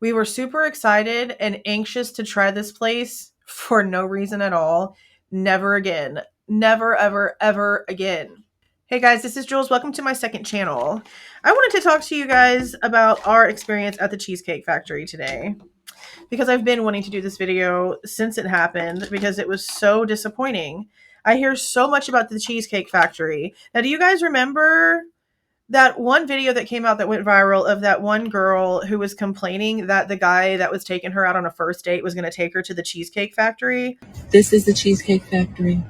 We were super excited and anxious to try this place for no reason at all. Never again. Never, ever, ever again. Hey guys, this is Jules. Welcome to my second channel. I wanted to talk to you guys about our experience at the Cheesecake Factory today because I've been wanting to do this video since it happened because it was so disappointing. I hear so much about the Cheesecake Factory. Now, do you guys remember that one video that came out that went viral of that one girl who was complaining that the guy that was taking her out on a first date was going to take her to the Cheesecake Factory? This is the Cheesecake Factory.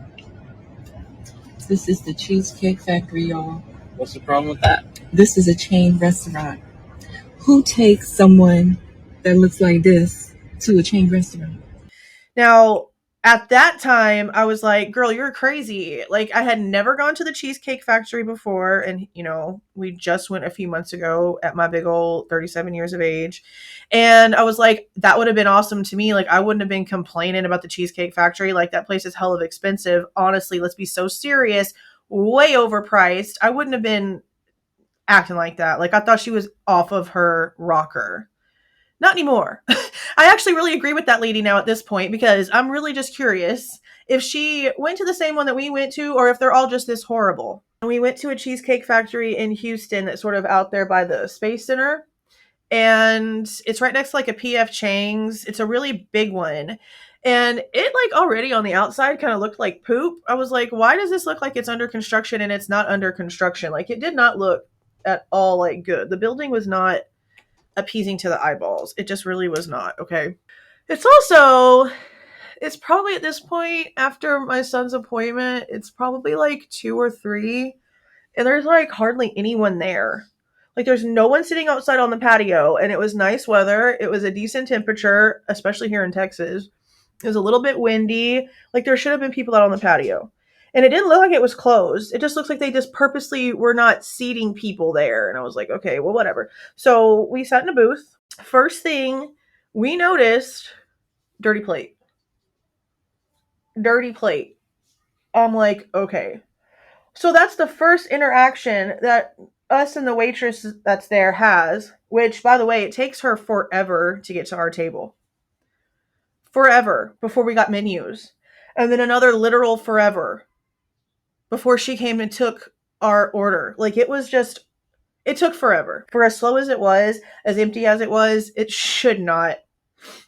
This is the Cheesecake Factory, y'all. What's the problem with that? This is a chain restaurant. Who takes someone that looks like this to a chain restaurant? Now, at that time, I was like, girl, you're crazy. Like, I had never gone to the Cheesecake Factory before. And, you know, we just went a few months ago at my big old 37 years of age. And I was like, that would have been awesome to me. Like, I wouldn't have been complaining about the Cheesecake Factory. Like, that place is hell of expensive. Honestly, let's be so serious. Way overpriced. I wouldn't have been acting like that. Like, I thought she was off of her rocker. Not anymore. I actually really agree with that lady now at this point because I'm really just curious if she went to the same one that we went to or if they're all just this horrible. We went to a Cheesecake Factory in Houston that's sort of out there by the Space Center. And it's right next to like a PF Chang's. It's a really big one. And it like already on the outside kind of looked like poop. I was like, why does this look like it's under construction and it's not under construction? Like it did not look at all like good. The building was not appeasing to the eyeballs. It just really was not. Okay. It's probably at this point after my son's appointment, it's probably like 2 or 3 and there's like hardly anyone there. Like there's no one sitting outside on the patio and it was nice weather. It was a decent temperature, especially here in Texas. It was a little bit windy. Like there should have been people out on the patio. And it didn't look like it was closed. It just looks like they just purposely were not seating people there. And I was like, okay, well, whatever. So we sat in a booth. First thing we noticed, dirty plate. Dirty plate. I'm like, okay. So that's the first interaction that us and the waitress that's there has, which, by the way, it takes her forever to get to our table. Forever before we got menus. And then another literal forever before she came and took our order. Like it took forever. For as slow as it was, as empty as it was, it should not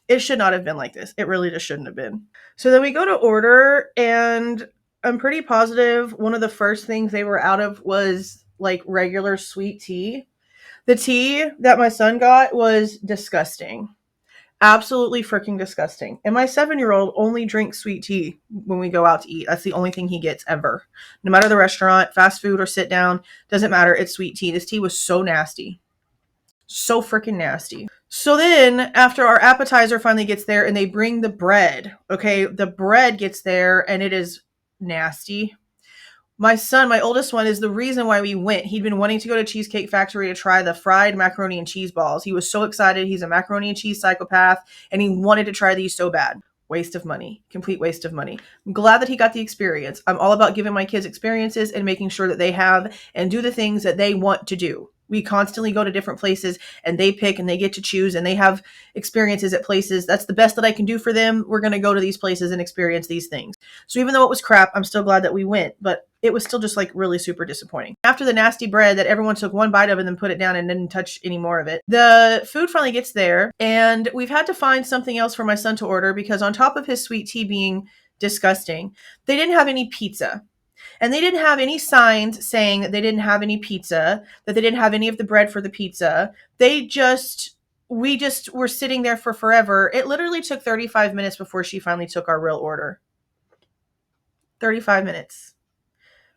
have been like this. It really just shouldn't have been. So then we go to order and I'm pretty positive one of the first things they were out of was like regular sweet tea. The tea that my son got was disgusting. Absolutely freaking disgusting. And my 7-year-old only drinks sweet tea when we go out to eat. That's the only thing he gets ever. No matter the restaurant, fast food or sit down, doesn't matter. It's sweet tea. This tea was so nasty. So freaking nasty. So then after our appetizer finally gets there and they bring the bread, okay, the bread gets there and it is nasty. My son, my oldest one, is the reason why we went. He'd been wanting to go to Cheesecake Factory to try the fried macaroni and cheese balls. He was so excited. He's a macaroni and cheese psychopath, and he wanted to try these so bad. Waste of money. Complete waste of money. I'm glad that he got the experience. I'm all about giving my kids experiences and making sure that they have and do the things that they want to do. We constantly go to different places and they pick and they get to choose and they have experiences at places. That's the best that I can do for them. We're going to go to these places and experience these things. So even though it was crap, I'm still glad that we went, but it was still just like really super disappointing. After the nasty bread that everyone took one bite of and then put it down and didn't touch any more of it, the food finally gets there and we've had to find something else for my son to order because on top of his sweet tea being disgusting, they didn't have any pizza. And they didn't have any signs saying that they didn't have any pizza, that they didn't have any of the bread for the pizza. We just were sitting there for forever. It literally took 35 minutes before she finally took our real order. 35 minutes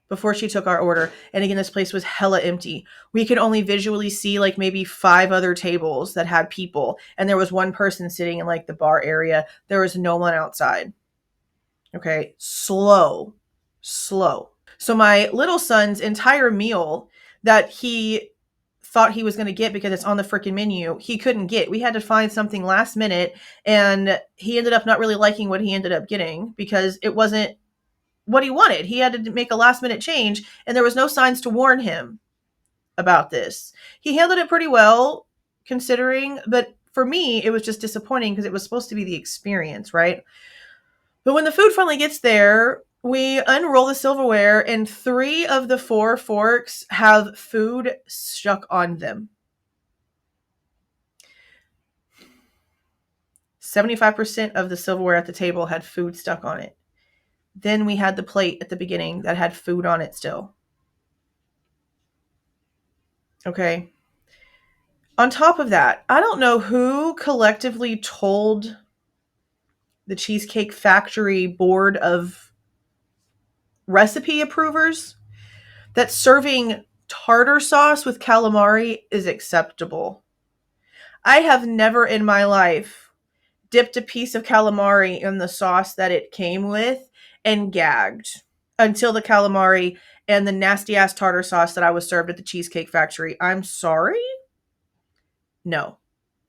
before she took our order. And again, this place was hella empty. We could only visually see like maybe 5 other tables that had people. And there was one person sitting in like the bar area. There was no one outside. Okay. Slow. So my little son's entire meal that he thought he was going to get because it's on the freaking menu, he couldn't get. We had to find something last minute and he ended up not really liking what he ended up getting because it wasn't what he wanted. He had to make a last minute change and there was no signs to warn him about this. He handled it pretty well considering, but For me, it was just disappointing because it was supposed to be the experience, right? But when the food finally gets there, we unroll the silverware, and 3 of the 4 forks have food stuck on them. 75% of the silverware at the table had food stuck on it. Then we had the plate at the beginning that had food on it still. Okay. On top of that, I don't know who collectively told the Cheesecake Factory board of recipe approvers that serving tartar sauce with calamari is acceptable. I have never in my life dipped a piece of calamari in the sauce that it came with and gagged until the calamari and the nasty ass tartar sauce that I was served at the Cheesecake Factory. I'm sorry? No.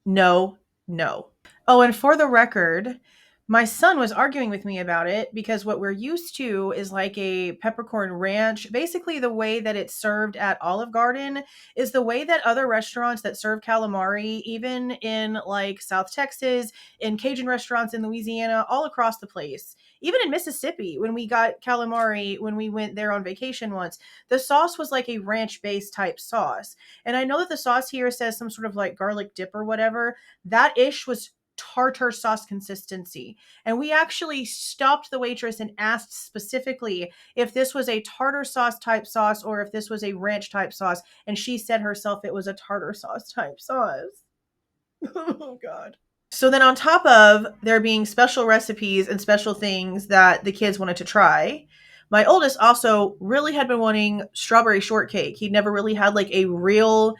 No. No. Oh, and for the record, my son was arguing with me about it because what we're used to is like a peppercorn ranch. Basically, the way that it's served at Olive Garden is the way that other restaurants that serve calamari, even in like South Texas, in Cajun restaurants in Louisiana, all across the place. Even in Mississippi, when we got calamari, when we went there on vacation once, the sauce was like a ranch based type sauce. And I know that the sauce here says some sort of like garlic dip or whatever. That ish was tartar sauce consistency. And we actually stopped the waitress and asked specifically if this was a tartar sauce type sauce or if this was a ranch type sauce. And she said herself it was a tartar sauce type sauce. Oh, God. So then, on top of there being special recipes and special things that the kids wanted to try, my oldest also really had been wanting strawberry shortcake. He'd never really had like a real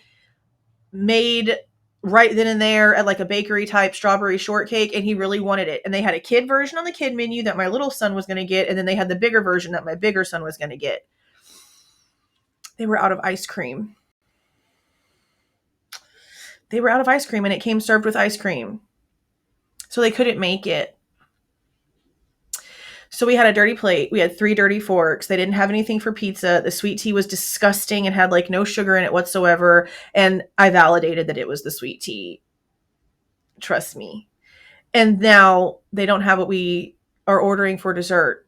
made right then and there at like a bakery type strawberry shortcake, and he really wanted it. And they had a kid version on the kid menu that my little son was going to get, and then they had the bigger version that my bigger son was going to get. They were out of ice cream. They were out of ice cream, and it came served with ice cream. So they couldn't make it. So we had a dirty plate. We had 3 dirty forks. They didn't have anything for pizza. The sweet tea was disgusting and had like no sugar in it whatsoever. And I validated that it was the sweet tea. Trust me. And now they don't have what we are ordering for dessert.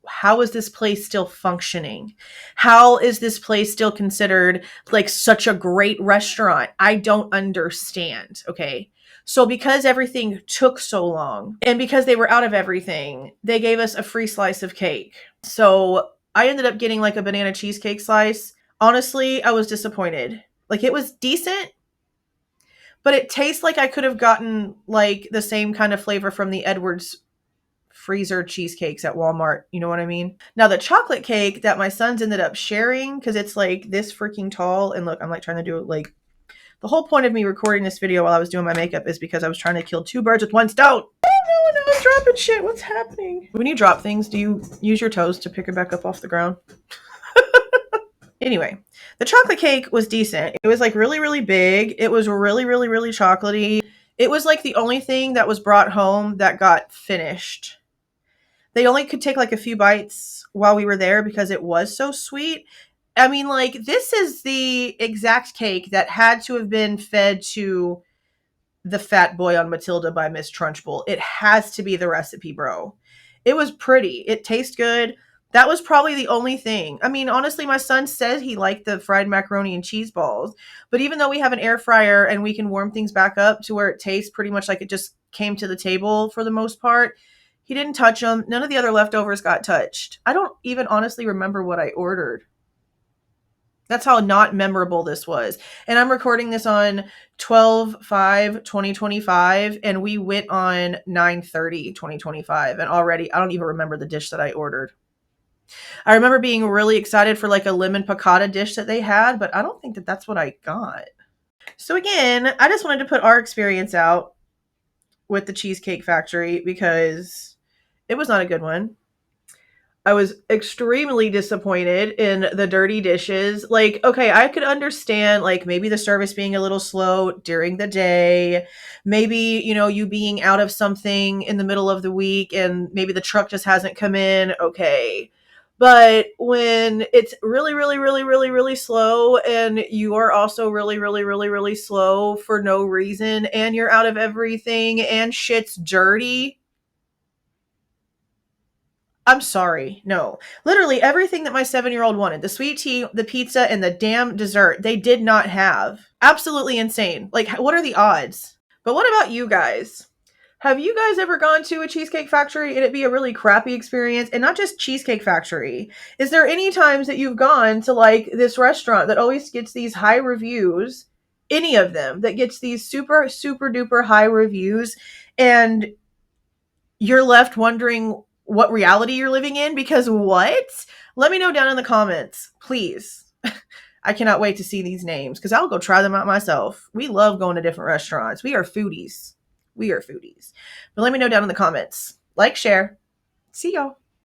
How is this place still functioning? How is this place still considered like such a great restaurant? I don't understand. Okay. So because everything took so long and because they were out of everything, they gave us a free slice of cake. So I ended up getting like a banana cheesecake slice. Honestly, I was disappointed. Like it was decent, but it tastes like I could have gotten like the same kind of flavor from the Edwards freezer cheesecakes at Walmart. You know what I mean? Now the chocolate cake that my sons ended up sharing, because it's like this freaking tall, and look, I'm like trying to do it like the whole point of me recording this video while I was doing my makeup is because I was trying to kill 2 birds with 1 stone. Oh no, I'm dropping shit. What's happening? When you drop things, do you use your toes to pick it back up off the ground? Anyway, the chocolate cake was decent. It was like really, really big. It was really, really, really chocolatey. It was like the only thing that was brought home that got finished. They only could take like a few bites while we were there because it was so sweet. I mean, like, this is the exact cake that had to have been fed to the fat boy on Matilda by Miss Trunchbull. It has to be the recipe, bro. It was pretty. It tastes good. That was probably the only thing. I mean, honestly, my son said he liked the fried macaroni and cheese balls. But even though we have an air fryer and we can warm things back up to where it tastes pretty much like it just came to the table for the most part, he didn't touch them. None of the other leftovers got touched. I don't even honestly remember what I ordered. That's how not memorable this was. And I'm recording this on 12/5/2025, and we went on 9/30/2025. And already, I don't even remember the dish that I ordered. I remember being really excited for like a lemon piccata dish that they had, but I don't think that that's what I got. So again, I just wanted to put our experience out with the Cheesecake Factory because it was not a good one. I was extremely disappointed in the dirty dishes. Like, okay, I could understand like maybe the service being a little slow during the day. Maybe, you know, you being out of something in the middle of the week and maybe the truck just hasn't come in. Okay. But when it's really, really, really, really, really slow, and you are also really, really, really, really slow for no reason, and you're out of everything, and shit's dirty, I'm sorry. No. Literally everything that my 7-year-old wanted, the sweet tea, the pizza, and the damn dessert, they did not have. Absolutely insane. Like, what are the odds? But what about you guys? Have you guys ever gone to a Cheesecake Factory and it be a really crappy experience? And not just Cheesecake Factory. Is there any times that you've gone to like this restaurant that always gets these high reviews? Any of them that gets these super, super duper high reviews, and you're left wondering what reality you're living in? Because what? Let me know down in the comments, please. I cannot wait to see these names because I'll go try them out myself. We love going to different restaurants. We are foodies. We are foodies. But let me know down in the comments. Like, share. See y'all.